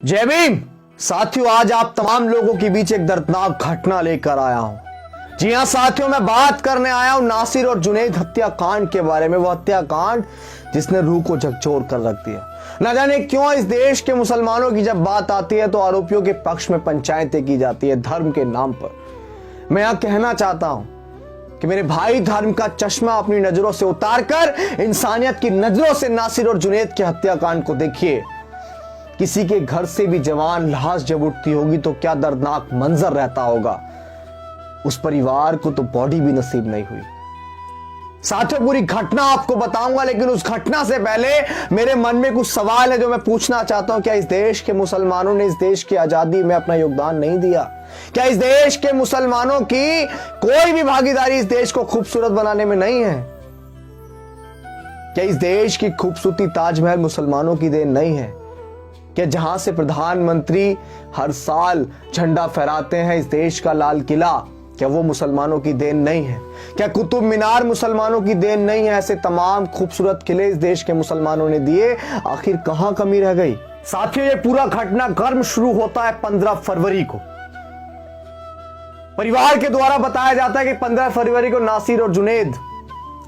जय भीम साथियों, आज आप तमाम लोगों के बीच एक दर्दनाक घटना लेकर आया हूं। जी हां साथियों, मैं बात करने आया हूं नासिर और जुनैद हत्याकांड के बारे में। वो हत्याकांड जिसने रूह को झकझोर कर रख दिया। न जाने क्यों इस देश के मुसलमानों की जब बात आती है तो आरोपियों के पक्ष में पंचायतें की जाती है धर्म के नाम पर। मैं यहां कहना चाहता हूं कि मेरे भाई, धर्म का चश्मा अपनी नजरों से उतारकर इंसानियत की नजरों से नासिर और जुनैद के हत्याकांड को देखिए। किसी के घर से भी जवान लाश जब उठती होगी तो क्या दर्दनाक मंजर रहता होगा। उस परिवार को तो बॉडी भी नसीब नहीं हुई। साथियों, पूरी घटना आपको बताऊंगा, लेकिन उस घटना से पहले मेरे मन में कुछ सवाल है जो मैं पूछना चाहता हूं। क्या इस देश के मुसलमानों ने इस देश की आजादी में अपना योगदान नहीं दिया? क्या इस देश के मुसलमानों की कोई भी भागीदारी इस देश को खूबसूरत बनाने में नहीं है? क्या इस देश की खूबसूरती ताजमहल मुसलमानों की देन नहीं है? क्या जहां से प्रधानमंत्री हर साल झंडा फहराते हैं इस देश का लाल किला, क्या वो मुसलमानों की देन नहीं है? क्या कुतुब मीनार मुसलमानों की देन नहीं है? ऐसे तमाम खूबसूरत किले इस देश के मुसलमानों ने दिए, आखिर कहां कमी रह गई? साथियों, ये पूरा घटनाक्रम शुरू होता है 15 फरवरी को। परिवार के द्वारा बताया जाता है कि 15 फरवरी को नासिर और जुनैद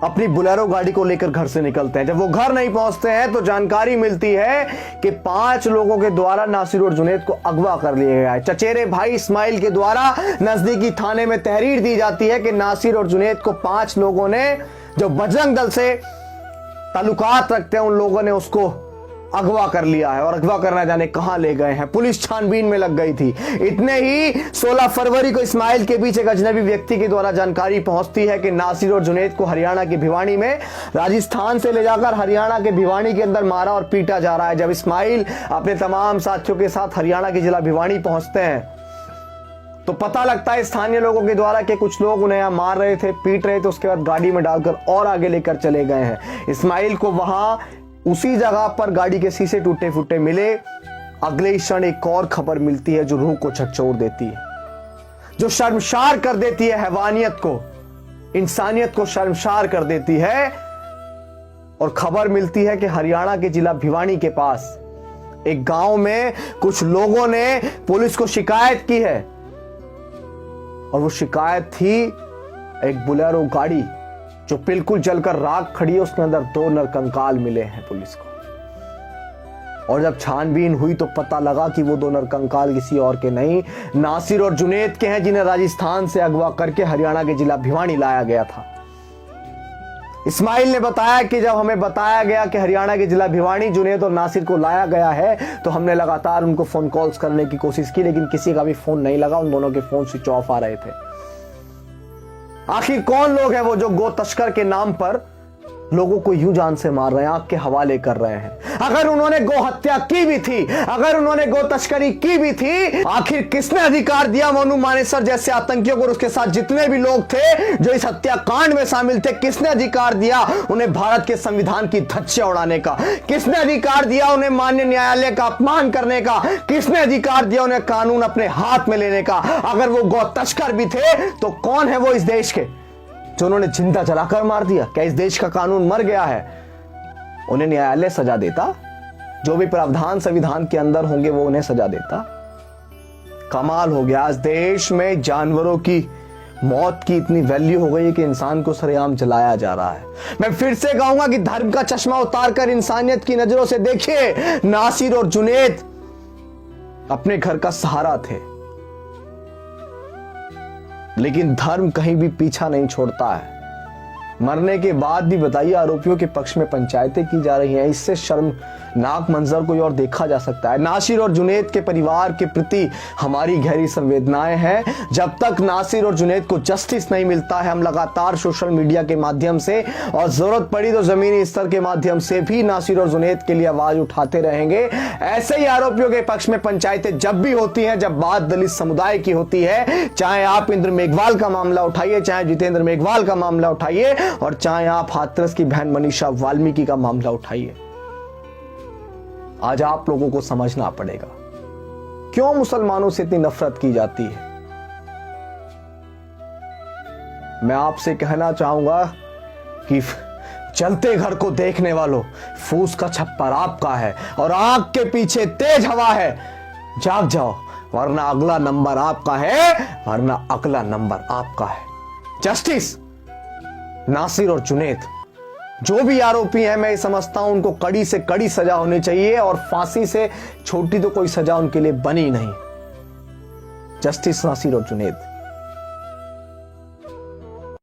अपनी बुलेरो गाड़ी को लेकर घर से निकलते हैं। जब वो घर नहीं पहुंचते हैं तो जानकारी मिलती है कि 5 लोगों के द्वारा नासिर और जुनैद को अगवा कर लिया गया है। चचेरे भाई इस्माइल के द्वारा नजदीकी थाने में तहरीर दी जाती है कि नासिर और जुनैद को 5 लोगों ने, जो बजरंग दल से ताल्लुकात रखते हैं, उन लोगों ने उसको अगवा कर लिया है और अगवा करना जाने कहां ले गए हैं। पुलिस छानबीन में लग गई थी। इतने ही 16 फरवरी को इस्माइल के बीच एक अजनबी व्यक्ति के द्वारा जानकारी पहुंचती है कि नासिर और जुनैद को हरियाणा के भिवानी में राजस्थान से ले जाकर हरियाणा के भिवानी के अंदर मारा और पीटा जा रहा है। जब इस्माइल अपने तमाम साथियों के साथ हरियाणा के जिला भिवानी पहुंचते हैं तो पता लगता है स्थानीय लोगों के द्वारा कि कुछ लोग उन्हें यहां मार रहे थे, पीट रहे थे। उसके बाद गाड़ी में डालकर और आगे लेकर चले गए हैं। इस्माइल को वहां उसी जगह पर गाड़ी के शीशे टूटे फूटे मिले। अगले क्षण एक और खबर मिलती है जो रूह को झकझोर देती है, जो शर्मसार कर देती है हैवानियत को, इंसानियत को शर्मसार कर देती है। और खबर मिलती है कि हरियाणा के जिला भिवानी के पास एक गांव में कुछ लोगों ने पुलिस को शिकायत की है और वो शिकायत थी एक बुलेरो गाड़ी जो बिल्कुल जलकर राख खड़ी है, उसके अंदर 2 नरकंकाल मिले हैं पुलिस को। और जब छानबीन हुई तो पता लगा कि वो 2 नरकंकाल किसी और के नहीं, नासिर और जुनैद के हैं, जिन्हें राजस्थान से अगवा करके हरियाणा के जिला भिवानी लाया गया था। इस्माइल ने बताया कि जब हमें बताया गया कि हरियाणा के जिला भिवानी जुनैद और नासिर को लाया गया है तो हमने लगातार उनको फोन कॉल्स करने की कोशिश की, लेकिन किसी का भी फोन नहीं लगा। उन दोनों के फोन स्विच ऑफ आ रहे थे। आखिर कौन लोग हैं वो जो गो तस्कर के नाम पर लोगों को यूं जान से मार रहे हैं, आग के हवाले कर रहे हैं? अगर उन्होंने गो हत्या की भी थी, अगर उन्होंने गो तस्करी की भी थी, आखिर किसने अधिकार दिया मोनू मानेसर जैसे आतंकियों को और उसके साथ जितने भी लोग थे जो इस हत्याकांड में शामिल थे, किसने अधिकार दिया उन्हें भारत के संविधान की धज्जियां उड़ाने का? किसने अधिकार दिया उन्हें माननीय न्यायालय का अपमान करने का? किसने अधिकार दिया उन्हें कानून अपने हाथ में लेने का? अगर वो गौ तस्कर भी थे तो कौन है वो इस देश के जो उन्होंने जिंदा जलाकर मार दिया? क्या इस देश का कानून मर गया है? उन्हें न्यायालय सजा देता, जो भी प्रावधान संविधान के अंदर होंगे वो उन्हें सजा देता। कमाल हो गया, आज देश में जानवरों की मौत की इतनी वैल्यू हो गई है कि इंसान को सरेआम जलाया जा रहा है। मैं फिर से कहूंगा कि धर्म का चश्मा उतारकर इंसानियत की नजरों से देखिए। नासिर और जुनैद अपने घर का सहारा थे, लेकिन धर्म कहीं भी पीछा नहीं छोड़ता है। मरने के बाद भी बताइए आरोपियों के पक्ष में पंचायतें की जा रही हैं। इससे शर्मनाक मंजर कोई और देखा जा सकता है? नासिर और जुनैद के परिवार के प्रति हमारी गहरी संवेदनाएं हैं। जब तक नासिर और जुनैद को जस्टिस नहीं मिलता है, हम लगातार सोशल मीडिया के माध्यम से और जरूरत पड़ी तो जमीनी स्तर के माध्यम से भी नासिर और जुनैद के लिए आवाज उठाते रहेंगे। ऐसे ही आरोपियों के पक्ष में पंचायतें जब भी होती हैं, जब बात दलित समुदाय की होती है, चाहे आप इंद्र मेघवाल का मामला उठाइए, चाहे जितेंद्र मेघवाल का मामला उठाइए और चाहे आप हाथरस की बहन मनीषा वाल्मीकि का मामला उठाइए, आज आप लोगों को समझना पड़ेगा क्यों मुसलमानों से इतनी नफरत की जाती है। मैं आपसे कहना चाहूंगा कि चलते घर को देखने वालों, फूस का छप्पर आपका है और आग के पीछे तेज हवा है। जाग जाओ, वरना अगला नंबर आपका है, वरना अगला नंबर आपका है। जस्टिस नासिर और जुनैद जो भी आरोपी हैं, मैं समझता हूं उनको कड़ी से कड़ी सजा होनी चाहिए और फांसी से छोटी तो कोई सजा उनके लिए बनी नहीं। जस्टिस नासिर और जुनैद।